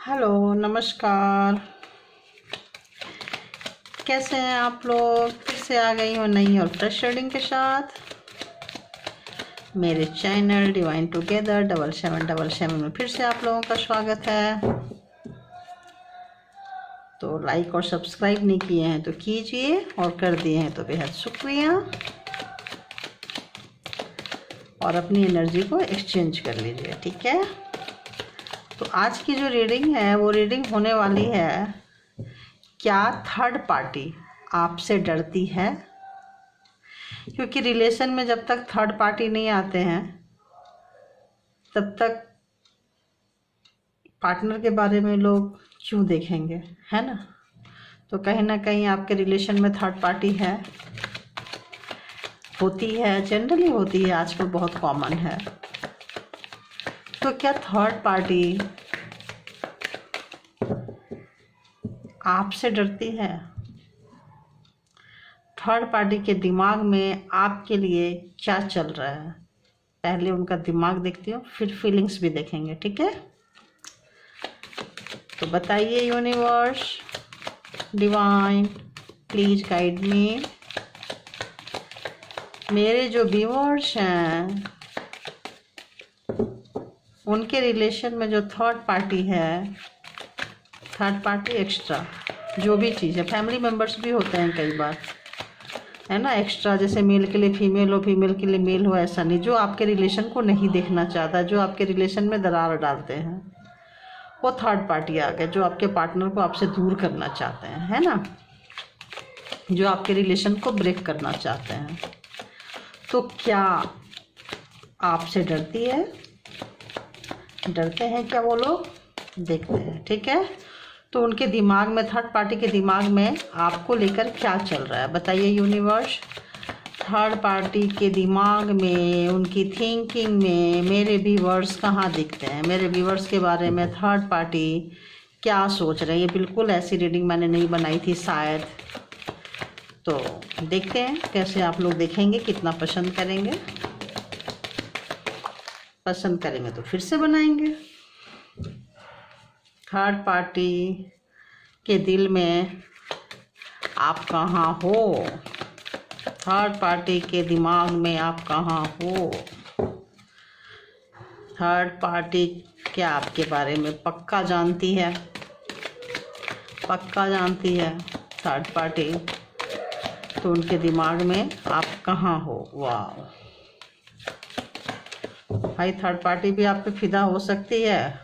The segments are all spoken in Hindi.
हेलो, नमस्कार। कैसे हैं आप लोग? फिर से आ गई हूँ नई और फ्रेश रीडिंग के साथ मेरे चैनल डिवाइन टुगेदर 7777 में फिर से आप लोगों का स्वागत है। तो लाइक और सब्सक्राइब नहीं किए हैं तो कीजिए, और कर दिए हैं तो बेहद शुक्रिया। और अपनी एनर्जी को एक्सचेंज कर लीजिए, ठीक है। तो आज की जो रीडिंग है वो रीडिंग होने वाली है, क्या थर्ड पार्टी आपसे डरती है? क्योंकि रिलेशन में जब तक थर्ड पार्टी नहीं आते हैं तब तक पार्टनर के बारे में लोग क्यों देखेंगे, है ना। तो कहीं ना कहीं आपके रिलेशन में थर्ड पार्टी है, होती है, जनरली होती है, आजकल बहुत कॉमन है। तो क्या थर्ड पार्टी आपसे डरती है? थर्ड पार्टी के दिमाग में आपके लिए क्या चल रहा है? पहले उनका दिमाग देखती हूँ, फिर फीलिंग्स भी देखेंगे, ठीक है। तो बताइए universe, divine, please guide me. मेरे जो व्यूअर्स हैं उनके रिलेशन में जो थर्ड पार्टी है, थर्ड पार्टी एक्स्ट्रा जो भी चीज़ है, फैमिली मेम्बर्स भी होते हैं कई बार, है ना, एक्स्ट्रा, जैसे मेल के लिए फीमेल हो, फीमेल के लिए मेल हो, ऐसा नहीं, जो आपके रिलेशन को नहीं देखना चाहता, जो आपके रिलेशन में दरार डालते हैं, वो थर्ड पार्टी आ गए, जो आपके पार्टनर को आपसे दूर करना चाहते हैं, है ना, जो आपके रिलेशन को ब्रेक करना चाहते हैं। तो क्या आपसे डरती है? डरते हैं क्या वो लोग? देखते हैं, ठीक है। तो उनके दिमाग में, थर्ड पार्टी के दिमाग में आपको लेकर क्या चल रहा है, बताइए यूनिवर्स। थर्ड पार्टी के दिमाग में, उनकी थिंकिंग में मेरे व्यूअर्स कहाँ दिखते हैं? मेरे व्यूअर्स के बारे में थर्ड पार्टी क्या सोच रहे हैं? ये बिल्कुल ऐसी रीडिंग मैंने नहीं बनाई थी शायद। तो देखते हैं कैसे आप लोग देखेंगे, कितना पसंद करेंगे। पसंद करेंगे तो फिर से बनाएंगे। थर्ड पार्टी के दिल में आप कहाँ हो? थर्ड पार्टी के दिमाग में आप कहाँ हो? थर्ड पार्टी क्या आपके बारे में पक्का जानती है? पक्का जानती है थर्ड पार्टी। तो उनके दिमाग में आप कहाँ हो? वाह भाई, थर्ड पार्टी भी आप पे फिदा हो सकती है।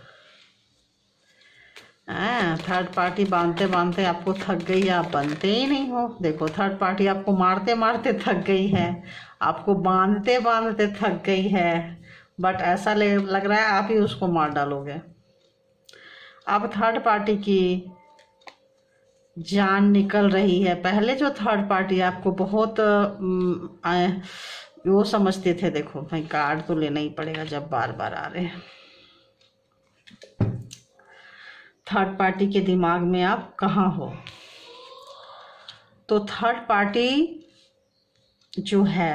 थर्ड पार्टी बांधते बांधते आपको थक गई, आप बनते ही नहीं हो। देखो, थर्ड पार्टी आपको मारते मारते थक गई है, आपको बांधते बांधते थक गई है, बट ऐसा लग रहा है आप ही उसको मार डालोगे। अब थर्ड पार्टी की जान निकल रही है। पहले जो थर्ड पार्टी आपको बहुत वो समझते थे, देखो भाई, कार्ड तो लेना ही पड़ेगा जब बार बार आ रहे हैं। थर्ड पार्टी के दिमाग में आप कहाँ हो? तो थर्ड पार्टी जो है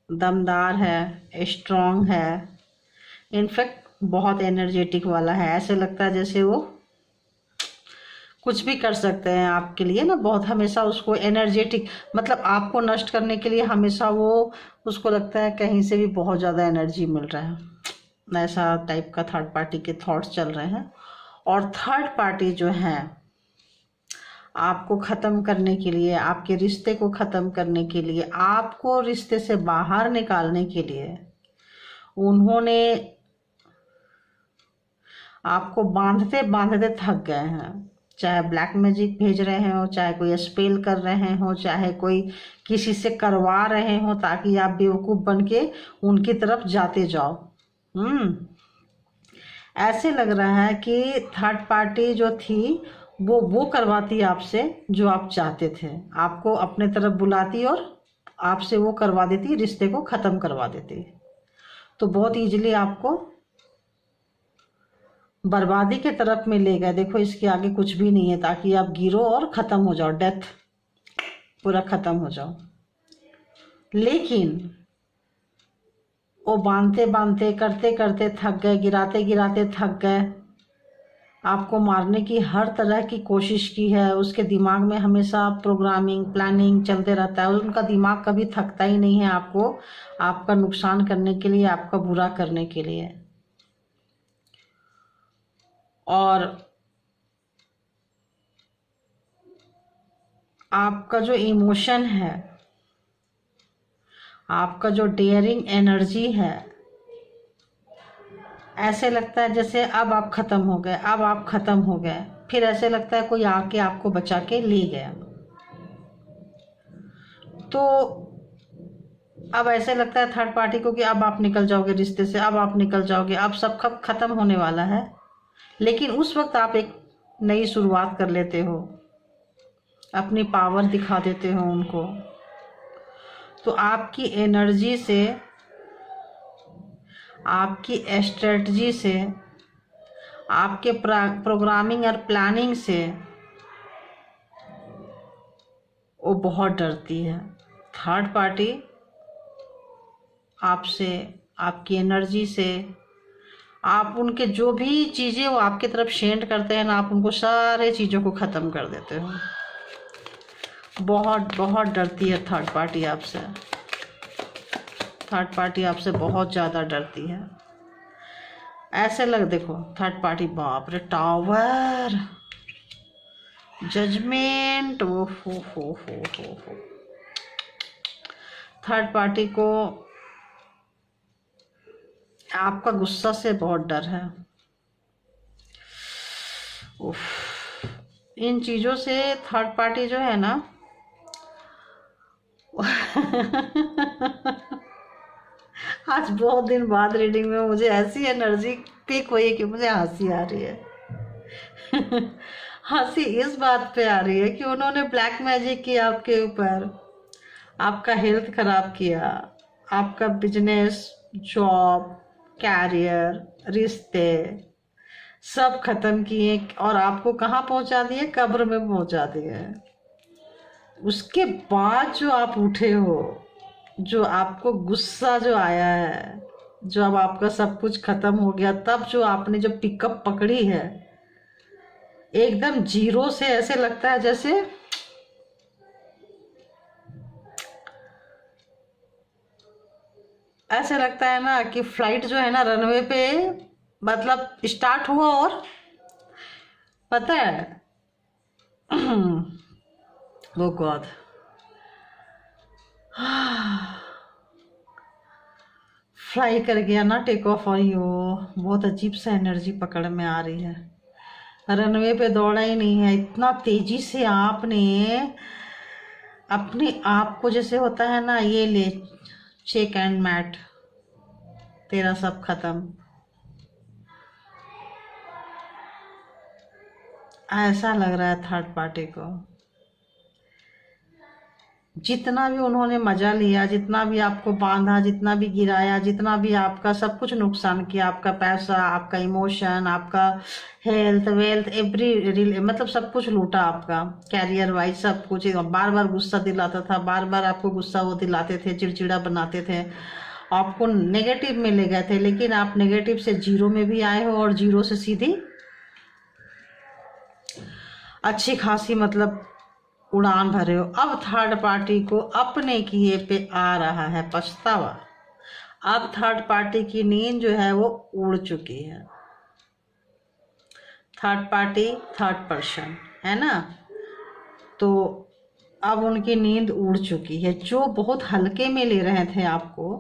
दमदार है, स्ट्रांग है, इनफैक्ट बहुत एनर्जेटिक वाला है। ऐसे लगता है जैसे वो कुछ भी कर सकते हैं आपके लिए ना, बहुत, हमेशा उसको एनर्जेटिक, मतलब आपको नष्ट करने के लिए हमेशा वो, उसको लगता है कहीं से भी बहुत ज़्यादा एनर्जी मिल रहा है, ऐसा टाइप का थर्ड पार्टी के थॉट्स चल रहे हैं। और थर्ड पार्टी जो है आपको ख़त्म करने के लिए, आपके रिश्ते को ख़त्म करने के लिए, आपको रिश्ते से बाहर निकालने के लिए उन्होंने आपको बांधते बांधते थक गए हैं। चाहे ब्लैक मैजिक भेज रहे हो, चाहे कोई स्पेल कर रहे हो, चाहे कोई किसी से करवा रहे हो ताकि आप बेवकूफ़ बन के उनकी तरफ जाते जाओ। ऐसे लग रहा है कि थर्ड पार्टी जो थी वो करवाती आपसे जो आप चाहते थे, आपको अपने तरफ बुलाती और आपसे वो करवा देती, रिश्ते को ख़त्म करवा देती। तो बहुत ईजिली आपको बर्बादी के तरफ में ले गए। देखो, इसके आगे कुछ भी नहीं है, ताकि आप गिरो और ख़त्म हो जाओ, डेथ, पूरा ख़त्म हो जाओ। लेकिन वो बांधते बांधते, करते करते थक गए, गिराते गिराते थक गए, आपको मारने की हर तरह की कोशिश की है। उसके दिमाग में हमेशा प्रोग्रामिंग प्लानिंग चलते रहता है। उनका दिमाग कभी थकता ही नहीं है आपको, आपका नुकसान करने के लिए, आपका बुरा करने के लिए। और आपका जो इमोशन है, आपका जो डेयरिंग एनर्जी है, ऐसे लगता है जैसे अब आप ख़त्म हो गए, अब आप ख़त्म हो गए, फिर ऐसे लगता है कोई आके आपको बचा के ले गया। तो अब ऐसे लगता है थर्ड पार्टी को कि अब आप निकल जाओगे रिश्ते से, अब आप निकल जाओगे, अब सब कब ख़त्म होने वाला है। लेकिन उस वक्त आप एक नई शुरुआत कर लेते हो, अपनी पावर दिखा देते हो उनको। तो आपकी एनर्जी से, आपकी स्ट्रेटजी से, आपके प्रोग्रामिंग और प्लानिंग से वो बहुत डरती है। थर्ड पार्टी आपसे, आपकी एनर्जी से, आप उनके जो भी चीज़ें वो आपकी तरफ सेंड करते हैं ना, आप उनको सारे चीज़ों को ख़त्म कर देते हो। बहुत बहुत डरती है थर्ड पार्टी आपसे। थर्ड पार्टी आपसे बहुत ज़्यादा डरती है। ऐसे लग, देखो थर्ड पार्टी, बाप रे, टावर, जजमेंट, ओ हो। थर्ड पार्टी को आपका गुस्सा से बहुत डर है। उफ, इन चीज़ों से थर्ड पार्टी जो है ना आज बहुत दिन बाद रीडिंग में मुझे ऐसी एनर्जी पिक हुई कि मुझे हंसी आ रही है। हंसी इस बात पे आ रही है कि उन्होंने ब्लैक मैजिक किया आपके ऊपर, आपका हेल्थ खराब किया, आपका बिजनेस, जॉब, कैरियर, रिश्ते सब खत्म किए और आपको कहाँ पहुंचा दिए, कब्र में पहुंचा दिए। उसके बाद जो आप उठे हो, जो आपको गुस्सा जो आया है, जो अब आपका सब कुछ खत्म हो गया, तब जो आपने जो पिकअप पकड़ी है, एकदम जीरो से ऐसे लगता है जैसे ऐसे लगता है ना कि फ्लाइट जो है ना रनवे पे मतलब स्टार्ट हुआ और पता है वो गॉड, फ्लाई कर गया ना, टेक ऑफ, और यो बहुत अजीब सा एनर्जी पकड़ में आ रही है। रनवे पे दौड़ा ही नहीं है, इतना तेजी से आपने अपने आप को, जैसे होता है ना, ये ले चेक एंड मैट, तेरा सब खत्म, ऐसा लग रहा है थर्ड पार्टी को। जितना भी उन्होंने मजा लिया, जितना भी आपको बांधा, जितना भी गिराया, जितना भी आपका सब कुछ नुकसान किया, आपका पैसा, आपका इमोशन, आपका हेल्थ वेल्थ, एवरी मतलब सब कुछ लूटा आपका, कैरियर वाइज सब कुछ। बार बार गुस्सा दिलाता था, बार बार आपको गुस्सा वो दिलाते थे, चिड़चिड़ा बनाते थे, आपको नेगेटिव में ले गए थे। लेकिन आप नेगेटिव से जीरो में भी आए हो और जीरो से सीधी अच्छी खासी मतलब उड़ान भरे हो। अब थर्ड पार्टी को अपने किए पे आ रहा है पछतावा। अब थर्ड पार्टी की नींद जो है वो उड़ चुकी है। थर्ड पार्टी, थर्ड पर्सन है ना, तो अब उनकी नींद उड़ चुकी है। जो बहुत हल्के में ले रहे थे आपको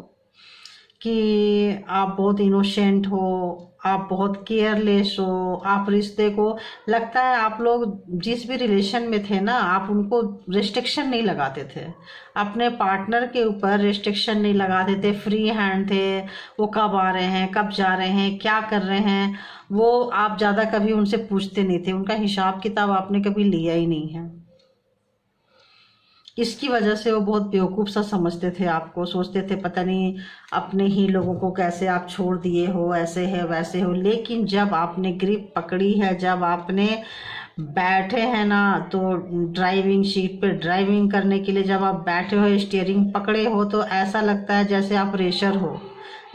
कि आप बहुत इनोसेंट हो, आप बहुत केयरलेस हो, आप रिश्ते को, लगता है आप लोग जिस भी रिलेशन में थे ना, आप उनको रिस्ट्रिक्शन नहीं लगाते थे, अपने पार्टनर के ऊपर रिस्ट्रिक्शन नहीं लगाते थे, फ्री हैंड थे। वो कब आ रहे हैं, कब जा रहे हैं, क्या कर रहे हैं, वो आप ज़्यादा कभी उनसे पूछते नहीं थे, उनका हिसाब किताब आपने कभी लिया ही नहीं है। इसकी वजह से वो बहुत बेवकूफ़ सा समझते थे आपको, सोचते थे पता नहीं अपने ही लोगों को कैसे आप छोड़ दिए हो, ऐसे है वैसे हो। लेकिन जब आपने ग्रिप पकड़ी है, जब आपने बैठे हैं ना, तो ड्राइविंग सीट पे ड्राइविंग करने के लिए जब आप बैठे हो, स्टीयरिंग पकड़े हो, तो ऐसा लगता है जैसे आप रेसर हो।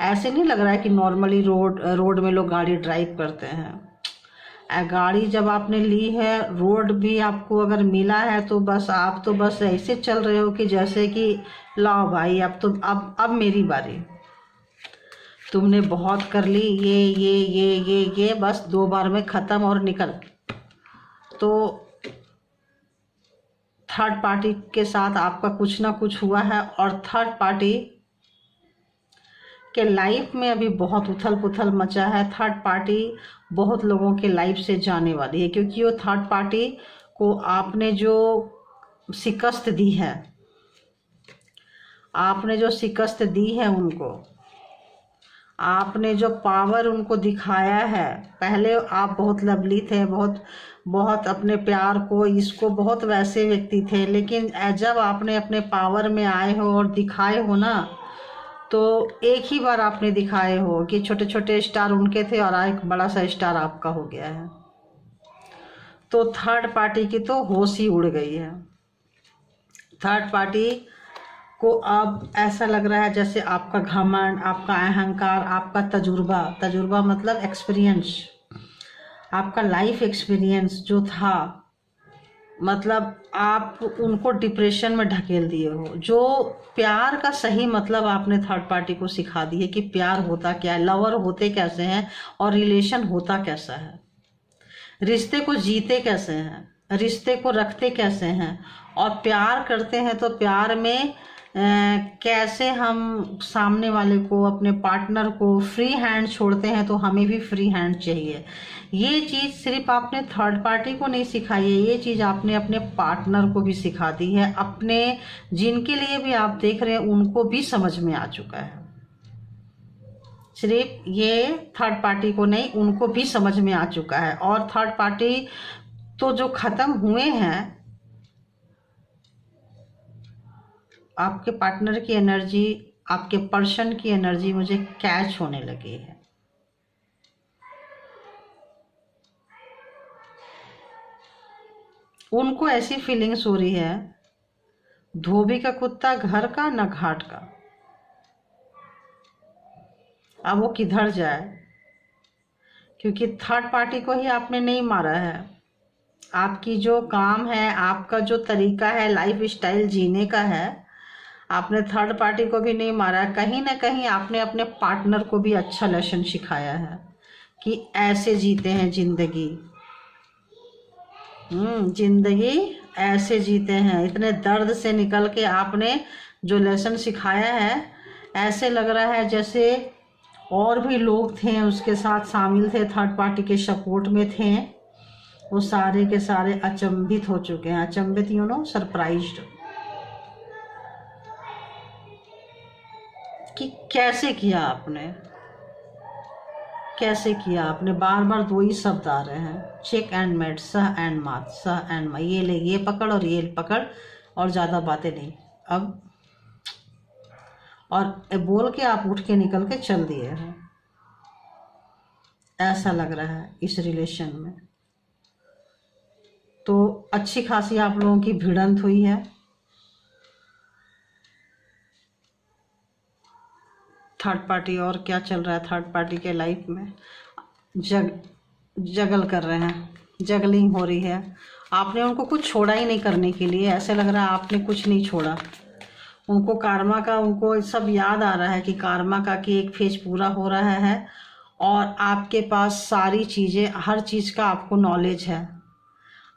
ऐसे नहीं लग रहा है कि नॉर्मली रोड में लोग गाड़ी ड्राइव करते हैं। गाड़ी जब आपने ली है, रोड भी आपको अगर मिला है, तो बस आप तो बस ऐसे चल रहे हो कि जैसे कि लाओ भाई, अब तो अब मेरी बारी, तुमने बहुत कर ली, ये बस 2 बार में ख़त्म और निकल। तो थर्ड पार्टी के साथ आपका कुछ ना कुछ हुआ है, और थर्ड पार्टी के लाइफ में अभी बहुत उथल पुथल मचा है। थर्ड पार्टी बहुत लोगों के लाइफ से जाने वाली है, क्योंकि वो थर्ड पार्टी को आपने जो शिकस्त दी है, आपने जो शिकस्त दी है उनको, आपने जो पावर उनको दिखाया है। पहले आप बहुत लवली थे, बहुत बहुत अपने प्यार को, इसको बहुत वैसे व्यक्ति थे, लेकिन जब आपने अपने पावर में आए हो और दिखाए हो ना, तो एक ही बार आपने दिखाए हो कि छोटे छोटे स्टार उनके थे और एक बड़ा सा स्टार आपका हो गया है। तो थर्ड पार्टी की तो होश ही उड़ गई है। थर्ड पार्टी को अब ऐसा लग रहा है जैसे आपका घमंड, आपका अहंकार, आपका तजुर्बा मतलब एक्सपीरियंस, आपका लाइफ एक्सपीरियंस जो था, मतलब आप उनको डिप्रेशन में ढकेल दिए हो। जो प्यार का सही मतलब आपने थर्ड पार्टी को सिखा दी है कि प्यार होता क्या है, लवर होते कैसे हैं, और रिलेशन होता कैसा है, रिश्ते को जीते कैसे हैं, रिश्ते को रखते कैसे हैं, और प्यार करते हैं तो प्यार में कैसे हम सामने वाले को, अपने पार्टनर को फ्री हैंड छोड़ते हैं, तो हमें भी फ्री हैंड चाहिए। ये चीज़ सिर्फ आपने थर्ड पार्टी को नहीं सिखाई है, ये चीज़ आपने अपने पार्टनर को भी सिखा दी है। अपने जिनके लिए भी आप देख रहे हैं उनको भी समझ में आ चुका है। सिर्फ ये थर्ड पार्टी को नहीं, उनको भी समझ में आ चुका है। और थर्ड पार्टी तो जो खत्म हुए हैं, आपके पार्टनर की एनर्जी, आपके पर्सन की एनर्जी मुझे कैच होने लगी है। उनको ऐसी फीलिंग्स हो रही है, धोबी का कुत्ता घर का न घाट का। अब वो किधर जाए, क्योंकि थर्ड पार्टी को ही आपने नहीं मारा है। आपकी जो काम है, आपका जो तरीका है लाइफ स्टाइल जीने का है, आपने थर्ड पार्टी को भी नहीं मारा। कहीं ना कहीं आपने अपने पार्टनर को भी अच्छा लेसन सिखाया है कि ऐसे जीते हैं जिंदगी। जिंदगी ऐसे जीते हैं। इतने दर्द से निकल के आपने जो लेसन सिखाया है, ऐसे लग रहा है जैसे और भी लोग थे उसके साथ शामिल थे, थर्ड पार्टी के सपोर्ट में थे, वो सारे के सारे अचंभित हो चुके हैं। अचंभित, सरप्राइज्ड कि कैसे किया आपने, कैसे किया आपने। बार बार 2 ही शब्द आ रहे हैं, चेक एंड मेट, सह एंड मात, सह एंड मात, ये ले, ये पकड़ और ये पकड़, और ज़्यादा बातें नहीं अब। और बोल के आप उठ के निकल के चल दिए हैं, ऐसा लग रहा है इस रिलेशन में। तो अच्छी खासी आप लोगों की भिड़ंत हुई है। थर्ड पार्टी, और क्या चल रहा है थर्ड पार्टी के लाइफ में, जगल कर रहे हैं, जगलिंग हो रही है। आपने उनको कुछ छोड़ा ही नहीं करने के लिए, ऐसे लग रहा है आपने कुछ नहीं छोड़ा। उनको कार्मा का, उनको सब याद आ रहा है कि कार्मा का कि एक फेज पूरा हो रहा है, और आपके पास सारी चीज़ें, हर चीज़ का आपको नॉलेज है।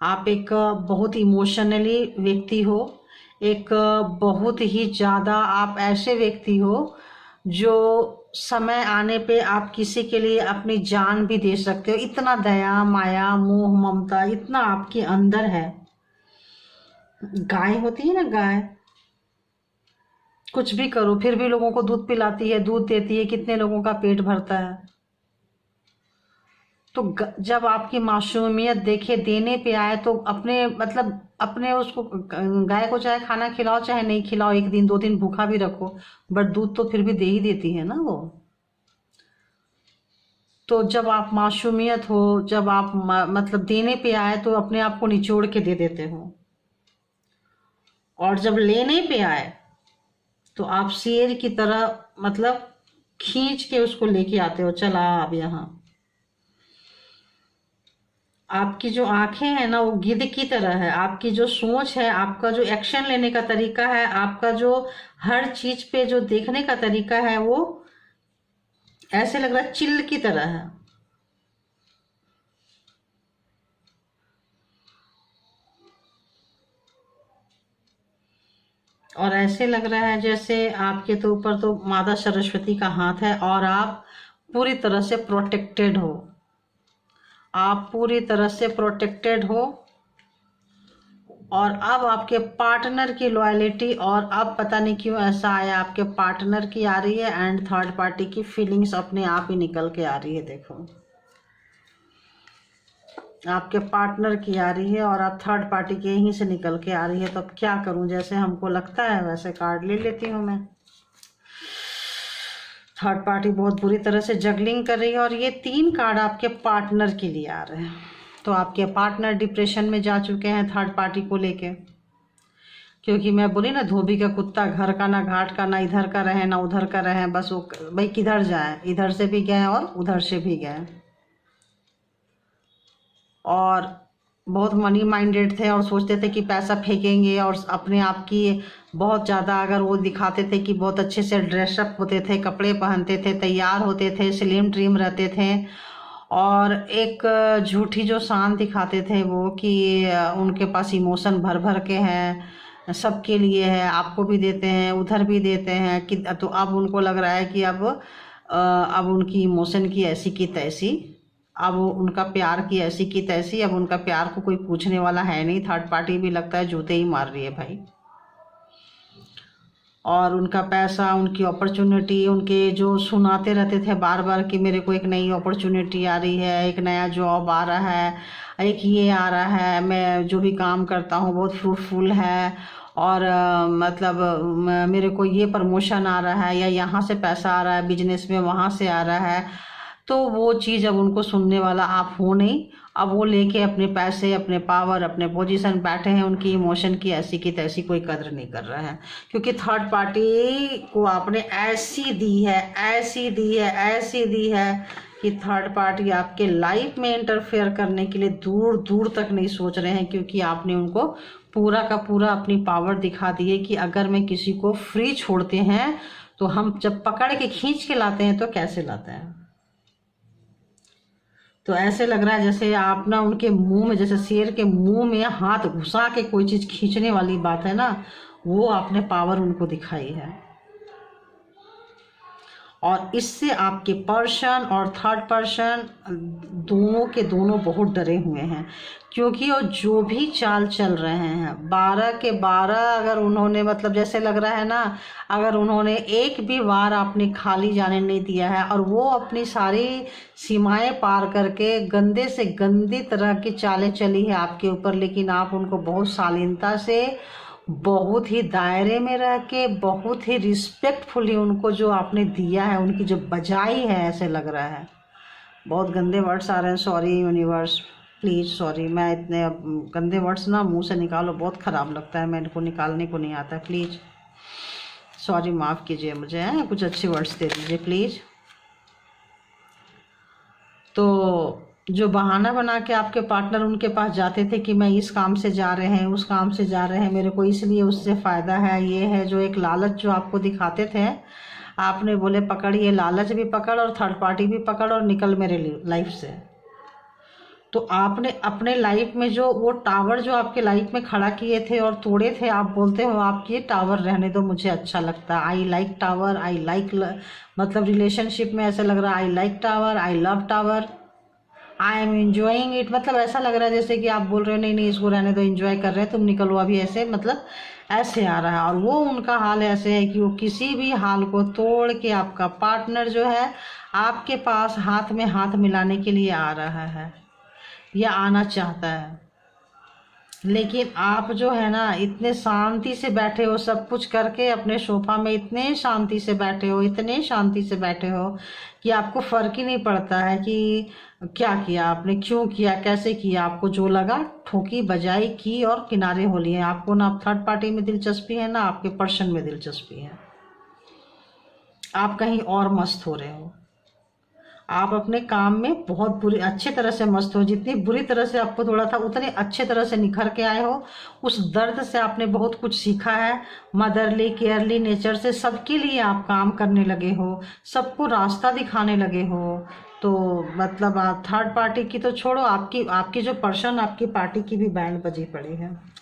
आप एक बहुत इमोशनली व्यक्ति हो, एक बहुत ही ज़्यादा आप ऐसे व्यक्ति हो जो समय आने पे आप किसी के लिए अपनी जान भी दे सकते हो। इतना दया, माया, मोह, ममता इतना आपके अंदर है। गाय होती है ना, गाय कुछ भी करो फिर भी लोगों को दूध पिलाती है, दूध देती है, कितने लोगों का पेट भरता है। तो जब आपकी मासूमियत देखे, देने पे आए, तो अपने मतलब अपने उसको, गाय को चाहे खाना खिलाओ चाहे नहीं खिलाओ, 1 दिन 2 दिन भूखा भी रखो, बट दूध तो फिर भी दे ही देती है ना वो। तो जब आप मासूमियत हो, जब आप मतलब देने पे आए, तो अपने आप को निचोड़ के दे देते हो, और जब लेने पे आए तो आप शेर की तरह मतलब खींच के उसको लेके आते हो, चला अब यहाँ। आपकी जो आंखें हैं ना वो गिद्ध की तरह है, आपकी जो सोच है, आपका जो एक्शन लेने का तरीका है, आपका जो हर चीज पे जो देखने का तरीका है, वो ऐसे लग रहा है चिल्ल की तरह है। और ऐसे लग रहा है जैसे आपके तो ऊपर तो माता सरस्वती का हाथ है और आप पूरी तरह से प्रोटेक्टेड हो, आप पूरी तरह से प्रोटेक्टेड हो। और अब आपके पार्टनर की लॉयलिटी, और अब पता नहीं क्यों ऐसा आया, आपके पार्टनर की आ रही है एंड थर्ड पार्टी की फीलिंग्स अपने आप ही निकल के आ रही है। देखो आपके पार्टनर की आ रही है और आप थर्ड पार्टी के यहीं से निकल के आ रही है। तो अब क्या करूं, जैसे हमको लगता है वैसे कार्ड ले लेती हूँ मैं। थर्ड पार्टी बहुत बुरी तरह से जगलिंग कर रही है और ये 3 कार्ड आपके पार्टनर के लिए आ रहे हैं। तो आपके पार्टनर डिप्रेशन में जा चुके हैं थर्ड पार्टी को लेके, क्योंकि मैं बोली ना धोबी का कुत्ता, घर का ना घाट का, ना इधर का रहे ना उधर का रहे, बस वो भाई किधर जाए, इधर से भी गए और उधर से भी गए। और बहुत मनी माइंडेड थे और सोचते थे कि पैसा फेंकेंगे, और अपने आप की बहुत ज़्यादा अगर वो दिखाते थे कि बहुत अच्छे से ड्रेसअप होते थे, कपड़े पहनते थे, तैयार होते थे, स्लिम ट्रिम रहते थे, और एक झूठी जो शान दिखाते थे वो कि उनके पास इमोशन भर भर के हैं, सबके लिए है, आपको भी देते हैं उधर भी देते हैं कि, तो अब उनको लग रहा है कि अब उनकी इमोशन की ऐसी की तैसी, अब उनका प्यार की ऐसी की तैसी, अब उनका प्यार को कोई पूछने वाला है नहीं। थर्ड पार्टी भी लगता है जूते ही मार रही है भाई। और उनका पैसा, उनकी अपॉर्चुनिटी, उनके जो सुनाते रहते थे बार बार कि मेरे को एक नई अपॉर्चुनिटी आ रही है, एक नया जॉब आ रहा है, एक ये आ रहा है, मैं जो भी काम करता हूँ बहुत फ्रूटफुल है, और मतलब मेरे को ये प्रमोशन आ रहा है, या यहाँ से पैसा आ रहा है बिजनेस में, वहाँ से आ रहा है। तो वो चीज़ अब उनको सुनने वाला आप हो नहीं। अब वो लेके अपने पैसे, अपने पावर, अपने पोजीशन बैठे हैं, उनकी इमोशन की ऐसी की तैसी कोई कदर नहीं कर रहा है, क्योंकि थर्ड पार्टी को आपने ऐसी दी है, ऐसी दी है, ऐसी दी है कि थर्ड पार्टी आपके लाइफ में इंटरफेयर करने के लिए दूर दूर तक नहीं सोच रहे हैं, क्योंकि आपने उनको पूरा का पूरा अपनी पावर दिखा दी है कि अगर मैं किसी को फ्री छोड़ते हैं तो हम जब पकड़ के खींच के लाते हैं तो कैसे लाते हैं। तो ऐसे लग रहा है जैसे आप ना उनके मुंह में, जैसे शेर के मुंह में हाथ घुसा के कोई चीज खींचने वाली बात है ना, वो आपने पावर उनको दिखाई है। और इससे आपके पर्सन और थर्ड पर्सन दोनों के दोनों बहुत डरे हुए हैं, क्योंकि वो जो भी चाल चल रहे हैं 12 के 12, अगर उन्होंने मतलब जैसे लग रहा है ना, अगर उन्होंने एक भी बार आपने खाली जाने नहीं दिया है, और वो अपनी सारी सीमाएं पार करके गंदे से गंदी तरह की चालें चली है आपके ऊपर, लेकिन आप उनको बहुत शालीनता से, बहुत ही दायरे में रह के, बहुत ही रिस्पेक्टफुली उनको जो आपने दिया है, उनकी जो बजाई है, ऐसे लग रहा है। बहुत गंदे वर्ड्स आ रहे हैं, सॉरी यूनिवर्स, प्लीज़ सॉरी, मैं इतने गंदे वर्ड्स ना मुंह से निकालो बहुत ख़राब लगता है, मेरे को निकालने को नहीं आता है, प्लीज़ सॉरी, माफ़ कीजिए मुझे, हैं कुछ अच्छे वर्ड्स दे दीजिए प्लीज़। तो जो बहाना बना के आपके पार्टनर उनके पास जाते थे कि मैं इस काम से जा रहे हैं, उस काम से जा रहे हैं, मेरे को इसलिए उससे फ़ायदा है, ये है, जो एक लालच जो आपको दिखाते थे, आपने बोले पकड़, ये लालच भी पकड़ और थर्ड पार्टी भी पकड़ और निकल मेरे लाइफ से। तो आपने अपने लाइफ में जो वो टावर जो आपके लाइफ में खड़ा किए थे और तोड़े थे, आप बोलते हो आप ये टावर रहने दो, मुझे अच्छा लगता है, I like tower, I like, मतलब रिलेशनशिप में ऐसा लग रहा है I like tower, I love tower, I am enjoying it, मतलब ऐसा लग रहा है जैसे कि आप बोल रहे हो नहीं नहीं इसको रहने दो, इंजॉय कर रहे हैं, तुम निकलो अभी, ऐसे मतलब ऐसे आ रहा है। और वो उनका हाल ऐसे है कि वो किसी भी हाल को तोड़ के आपका पार्टनर जो है आपके पास हाथ में हाथ मिलाने के लिए आ रहा है या आना चाहता है, लेकिन आप जो है ना इतने शांति से बैठे हो, सब कुछ करके अपने सोफा में इतने शांति से बैठे हो, इतने शांति से बैठे हो कि आपको फर्क ही नहीं पड़ता है कि क्या किया आपने, क्यों किया, कैसे किया, आपको जो लगा ठोकी बजाई की और किनारे हो लिए। आपको ना थर्ड पार्टी में दिलचस्पी है ना आपके पर्सन में दिलचस्पी है, आप कहीं और मस्त हो रहे हो। आप अपने काम में बहुत बुरी अच्छे तरह से मस्त हो, जितनी बुरी तरह से आपको थोड़ा था उतने अच्छे तरह से निखर के आए हो। उस दर्द से आपने बहुत कुछ सीखा है, मदरली केयरली नेचर से सबके लिए आप काम करने लगे हो, सबको रास्ता दिखाने लगे हो। तो मतलब आप थर्ड पार्टी की तो छोड़ो, आपकी आपकी जो पर्सन आपकी पार्टी की भी बैंड बजी पड़ी है।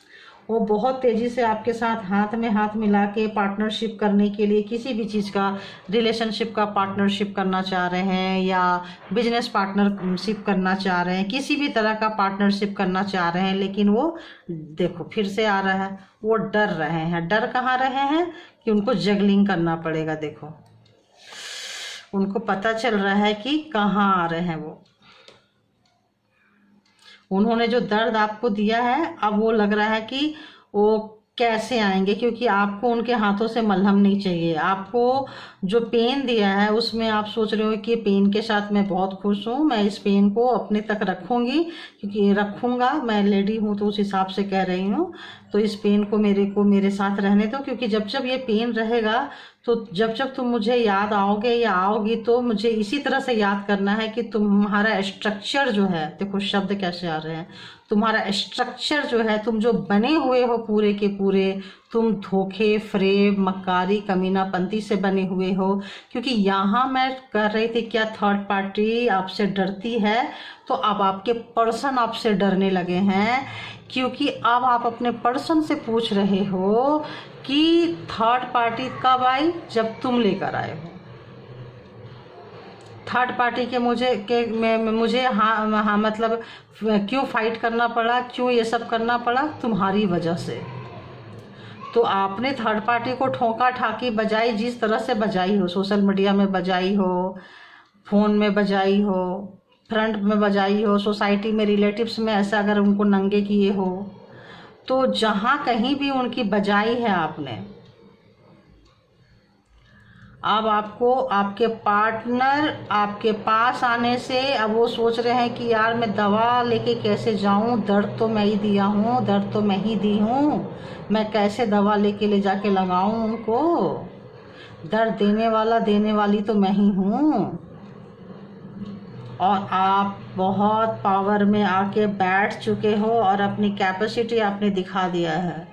वो बहुत तेज़ी से आपके साथ हाथ में हाथ मिला के पार्टनरशिप करने के लिए, किसी भी चीज़ का रिलेशनशिप का पार्टनरशिप करना चाह रहे हैं या बिजनेस पार्टनरशिप करना चाह रहे हैं, किसी भी तरह का पार्टनरशिप करना चाह रहे हैं। लेकिन वो देखो फिर से आ रहा है, वो डर रहे हैं। डर कहाँ रहे हैं कि उनको जगलिंग करना पड़ेगा। देखो उनको पता चल रहा है कि कहाँ आ रहे हैं वो। उन्होंने जो दर्द आपको दिया है, अब वो लग रहा है कि वो कैसे आएंगे, क्योंकि आपको उनके हाथों से मलहम नहीं चाहिए। आपको जो पेन दिया है उसमें आप सोच रहे हो कि पेन के साथ मैं बहुत खुश हूँ, मैं इस पेन को अपने तक रखूँगी, क्योंकि रखूँगा, मैं लेडी हूँ तो उस हिसाब से कह रही हूँ। तो इस पेन को मेरे साथ रहने दो, क्योंकि जब जब ये पेन रहेगा तो जब जब तुम मुझे याद आओगे या आओगी तो मुझे इसी तरह से याद करना है कि तुम्हारा स्ट्रक्चर जो है, देखो शब्द कैसे आ रहे हैं, तुम्हारा स्ट्रक्चर जो है, तुम जो बने हुए हो पूरे के पूरे, तुम धोखे फ्रेब मक्कारी कमीनापंती से बने हुए हो। क्योंकि यहाँ मैं कर रही थी क्या, थर्ड पार्टी आपसे डरती है, तो अब आपके पर्सन आपसे डरने लगे हैं। क्योंकि अब आप अपने पर्सन से पूछ रहे हो कि थर्ड पार्टी कब आई, जब तुम लेकर आए हो। थर्ड पार्टी के मुझे हाँ मतलब क्यों फाइट करना पड़ा, क्यों ये सब करना पड़ा, तुम्हारी वजह से। तो आपने थर्ड पार्टी को ठोका ठाकी बजाई, जिस तरह से बजाई हो, सोशल मीडिया में बजाई हो, फ़ोन में बजाई हो, फ्रंट में बजाई हो, सोसाइटी में रिलेटिव्स में ऐसा अगर उनको नंगे किए हो, तो जहाँ कहीं भी उनकी बजाई है आपने, अब आपको आपके पार्टनर आपके पास आने से अब वो सोच रहे हैं कि यार मैं दवा लेके कैसे जाऊं, दर्द तो मैं ही दिया हूं, दर्द तो मैं ही दी हूं, मैं कैसे दवा लेके ले जाके लगाऊं उनको, दर्द देने वाली तो मैं ही हूं। और आप बहुत पावर में आके बैठ चुके हो और अपनी कैपेसिटी आपने दिखा दिया है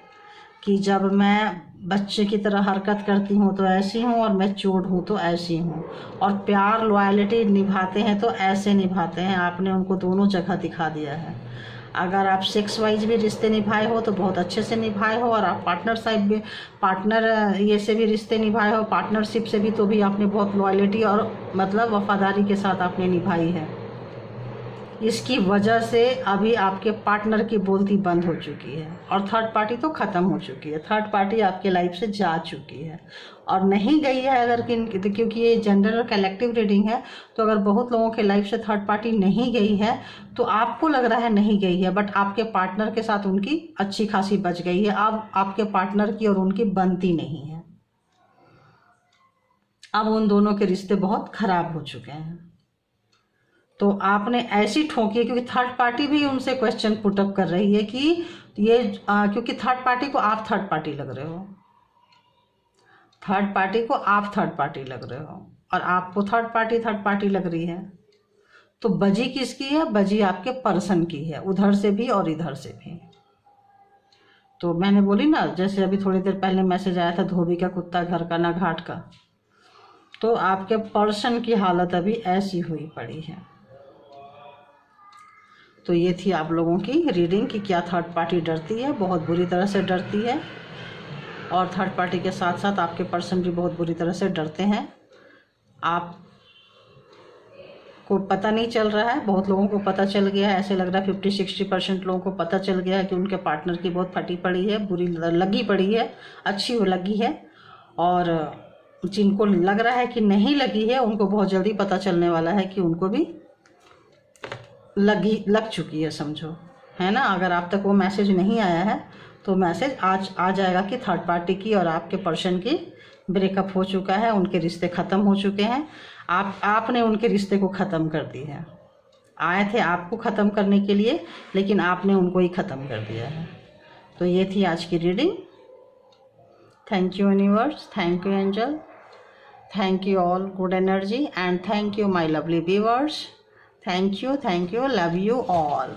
कि जब मैं बच्चे की तरह हरकत करती हूँ तो ऐसी हूँ, और मैं चोट हूँ तो ऐसी हूँ, और प्यार लॉयल्टी निभाते हैं तो ऐसे निभाते हैं। आपने उनको दोनों जगह दिखा दिया है। अगर आप सेक्स वाइज भी रिश्ते निभाए हो तो बहुत अच्छे से निभाए हो, और आप पार्टनर ये से भी रिश्ते निभाए हो, पार्टनरशिप से भी, तो भी आपने बहुत लॉयल्टी और मतलब वफादारी के साथ आपने निभाई है। इसकी वजह से अभी आपके पार्टनर की बोलती बंद हो चुकी है और थर्ड पार्टी तो ख़त्म हो चुकी है। थर्ड पार्टी आपके लाइफ से जा चुकी है और नहीं गई है अगर क्योंकि ये जनरल और कलेक्टिव रीडिंग है, तो अगर बहुत लोगों के लाइफ से थर्ड पार्टी नहीं गई है तो आपको लग रहा है नहीं गई है, बट आपके पार्टनर के साथ उनकी अच्छी खासी बच गई है। अब आपके पार्टनर की और उनकी बनती नहीं है। अब उन दोनों के रिश्ते बहुत ख़राब हो चुके हैं। तो आपने ऐसी ठोकी, क्योंकि थर्ड पार्टी भी उनसे क्वेश्चन पुटअप कर रही है कि ये क्योंकि थर्ड पार्टी को आप थर्ड पार्टी लग रहे हो, थर्ड पार्टी को आप थर्ड पार्टी लग रहे हो और आपको थर्ड पार्टी लग रही है। तो बजी किसकी है? बजी आपके पर्सन की है, उधर से भी और इधर से भी। तो मैंने बोली ना, जैसे अभी थोड़ी देर पहले मैसेज आया था, धोबी का कुत्ता घर का ना घाट का। तो आपके पर्सन की हालत अभी ऐसी हुई पड़ी है। तो ये थी आप लोगों की रीडिंग कि क्या थर्ड पार्टी डरती है, बहुत बुरी तरह से डरती है, और थर्ड पार्टी के साथ साथ आपके पर्सन भी बहुत बुरी तरह से डरते हैं। आप को पता नहीं चल रहा है, बहुत लोगों को पता चल गया है, ऐसे लग रहा है 50-60% लोगों को पता चल गया है कि उनके पार्टनर की बहुत फटी पड़ी है, बुरी लगी पड़ी है, अच्छी वो लगी है। और जिनको लग रहा है कि नहीं लगी है उनको बहुत जल्दी पता चलने वाला है कि उनको भी लग चुकी है, समझो, है ना। अगर आप तक वो मैसेज नहीं आया है तो मैसेज आज आ जाएगा कि थर्ड पार्टी की और आपके पर्सन की ब्रेकअप हो चुका है, उनके रिश्ते ख़त्म हो चुके हैं। आपने उनके रिश्ते को ख़त्म कर दी है। आए थे आपको ख़त्म करने के लिए, लेकिन आपने उनको ही ख़त्म कर दिया है। तो ये थी आज की reading. Thank you universe, thank you angel, Thank you all, good energy, and thank you my lovely viewers. Thank you, love you all.